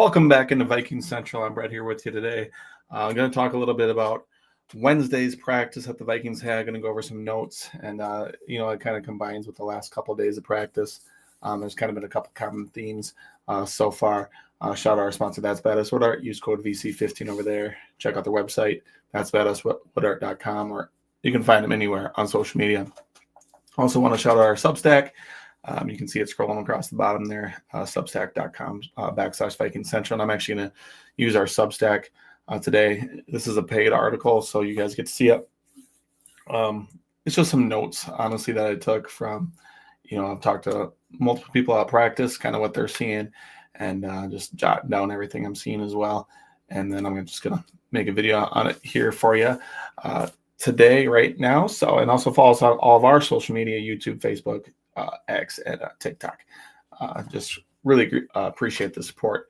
Welcome back into Vikings Central. I'm Brett here with you today. I'm going to talk a little bit about Wednesday's practice that the Vikings had. Going to go over some notes, and it kind of combines with the last couple of days of practice. There's kind of been a couple common themes so far. Shout out our sponsor, That's Badass Woodart. Use code VC15 over there. Check out their website, That's BadassWoodart.com, or you can find them anywhere on social media. Also want to shout out our Substack. You can see it scrolling across the bottom there, substack.com /Vikings Central. And I'm actually going to use our Substack today. This is a paid article, so you guys get to see it. It's just some notes, honestly, that I took from, I've talked to multiple people at practice, kind of what they're seeing, and just jot down everything I'm seeing as well. And then I'm just going to make a video on it here for you today, right now. So, and also follow us on all of our social media, YouTube, Facebook, X, and TikTok. Just really appreciate the support.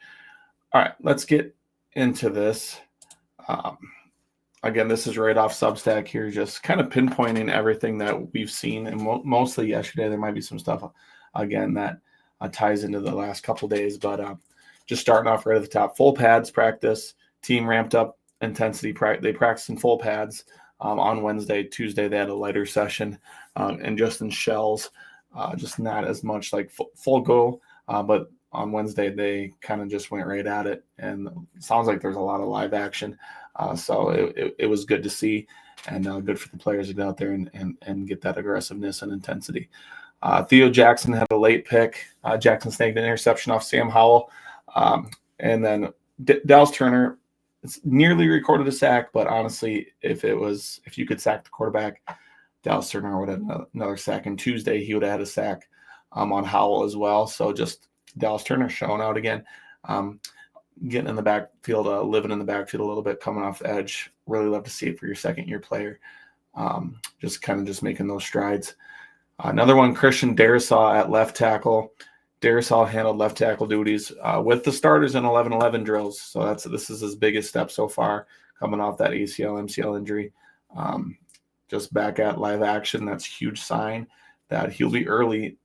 All right, let's get into this. Again, this is right off Substack here, just kind of pinpointing everything that we've seen. And mostly yesterday, there might be some stuff, again, that ties into the last couple days. But just starting off right at the top, full pads practice. Team ramped up intensity. They practiced in full pads on Wednesday. Tuesday, they had a lighter session and just in shells. Just not as much like full go, but on Wednesday they kind of just went right at it, and it sounds like there's a lot of live action. So it was good to see, and good for the players to get out there and get that aggressiveness and intensity. Theo Jackson had a late pick. Jackson snagged an interception off Sam Howell, and then Dallas Turner nearly recorded a sack, but honestly, if you could sack the quarterback, Dallas Turner would have another sack. And Tuesday, he would have had a sack on Howell as well. So just Dallas Turner showing out again, getting in the backfield, living in the backfield a little bit, coming off the edge. Really love to see it for your second-year player. Just making those strides. Another one, Christian Darrisaw at left tackle. Darrisaw handled left tackle duties with the starters in 11-11 drills. So this is his biggest step so far, coming off that ACL, MCL injury. Just back at live action. That's a huge sign that he'll be ready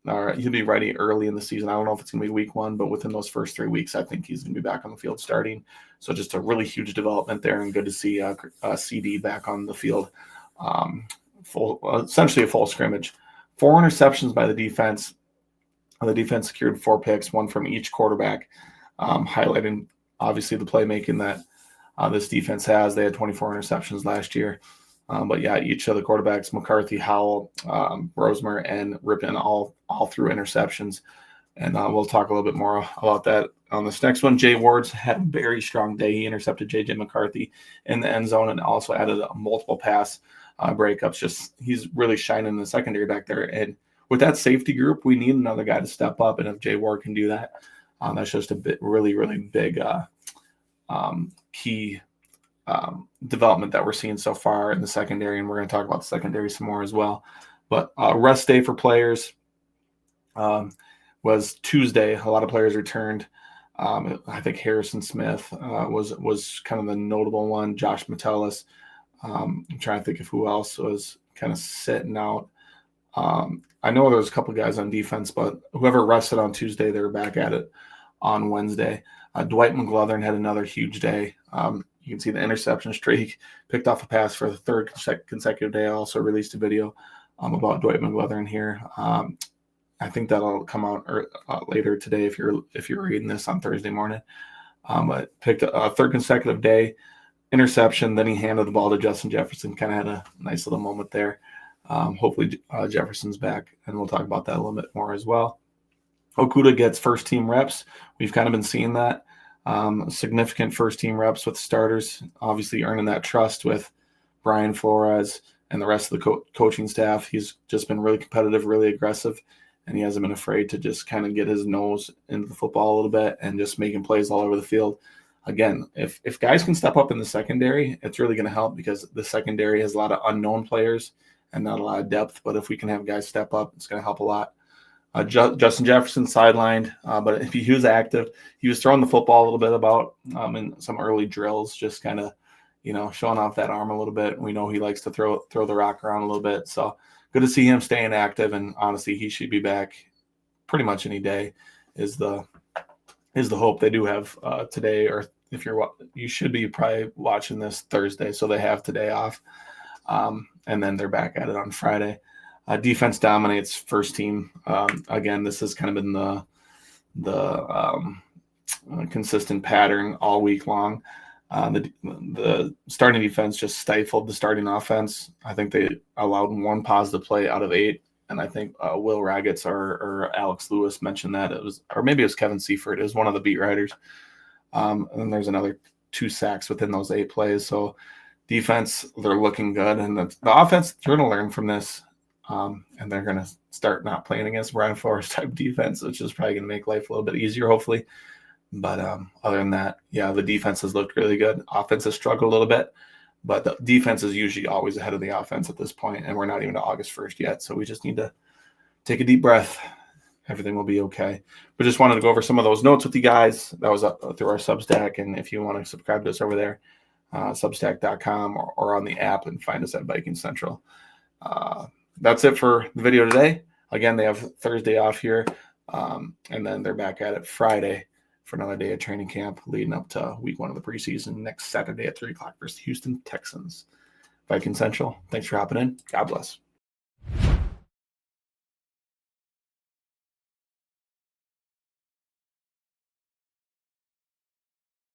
early in the season. I don't know if it's going to be week 1, but within those first 3 weeks, I think he's going to be back on the field starting. So just a really huge development there, and good to see CD back on the field. Essentially a full scrimmage. 4 interceptions by the defense. The defense secured 4 picks, 1 from each quarterback, highlighting obviously the playmaking that this defense has. They had 24 interceptions last year. But yeah, each of the quarterbacks, McCarthy, Howell, Rosemer, and Rippon, all threw interceptions. And we'll talk a little bit more about that on this next one. Jay Ward's had a very strong day. He intercepted J.J. McCarthy in the end zone and also added multiple pass breakups. He's really shining in the secondary back there. And with that safety group, we need another guy to step up. And if Jay Ward can do that, that's just a really, really big key development that we're seeing so far in the secondary, and we're going to talk about the secondary some more as well. But rest day for players was Tuesday. A lot of players returned. I think Harrison Smith was kind of the notable one. Josh Metellus. I'm trying to think of who else was kind of sitting out. I know there was a couple guys on defense, but whoever rested on Tuesday, they were back at it on Wednesday. Dwight McGlothern had another huge day. You can see the interception streak, picked off a pass for the third consecutive day. I also released a video about Dwight McGlothern here. I think that'll come out later today if you're reading this on Thursday morning. But picked a third consecutive day interception. Then he handed the ball to Justin Jefferson. Kind of had a nice little moment there. Hopefully Jefferson's back, and we'll talk about that a little bit more as well. Okudah gets first team reps. We've kind of been seeing that. Significant first team reps with starters, obviously earning that trust with Brian Flores and the rest of the coaching staff. He's just been really competitive, really aggressive, and he hasn't been afraid to just kind of get his nose into the football a little bit and just making plays all over the field. Again, if guys can step up in the secondary, it's really going to help, because the secondary has a lot of unknown players and not a lot of depth. But if we can have guys step up, it's going to help a lot. Justin Jefferson sidelined, but if he was active, he was throwing the football a little bit about in some early drills, just kind of, showing off that arm a little bit. We know he likes to throw the rock around a little bit. So good to see him staying active, and honestly, he should be back pretty much any day is the is the hope. They do have today, or if you should be probably watching this Thursday, so they have today off, and then they're back at it on Friday. Defense dominates first team. Again, this has kind of been the consistent pattern all week long. The starting defense just stifled the starting offense. I think they allowed 1 positive play out of 8. And I think Will Raggets or Alex Lewis mentioned that it was, or maybe it was Kevin Seifert. It was one of the beat writers. And then there's another 2 sacks within those 8 plays. So defense, they're looking good. And the offense, they're going to learn from this. And they're going to start not playing against Brian Flores type defense, which is probably going to make life a little bit easier, hopefully. But other than that, yeah, the defense has looked really good. Offense has struggled a little bit, but the defense is usually always ahead of the offense at this point, and we're not even to August 1st yet. So we just need to take a deep breath. Everything will be okay. But just wanted to go over some of those notes with you guys. That was up through our Substack, and if you want to subscribe to us over there, substack.com or on the app, and find us at Viking Central. That's it for the video today. Again, they have Thursday off here, and then they're back at it Friday for another day of training camp leading up to week 1 of the preseason next Saturday at 3 o'clock versus Houston Texans. Viking Central, thanks for hopping in. God bless.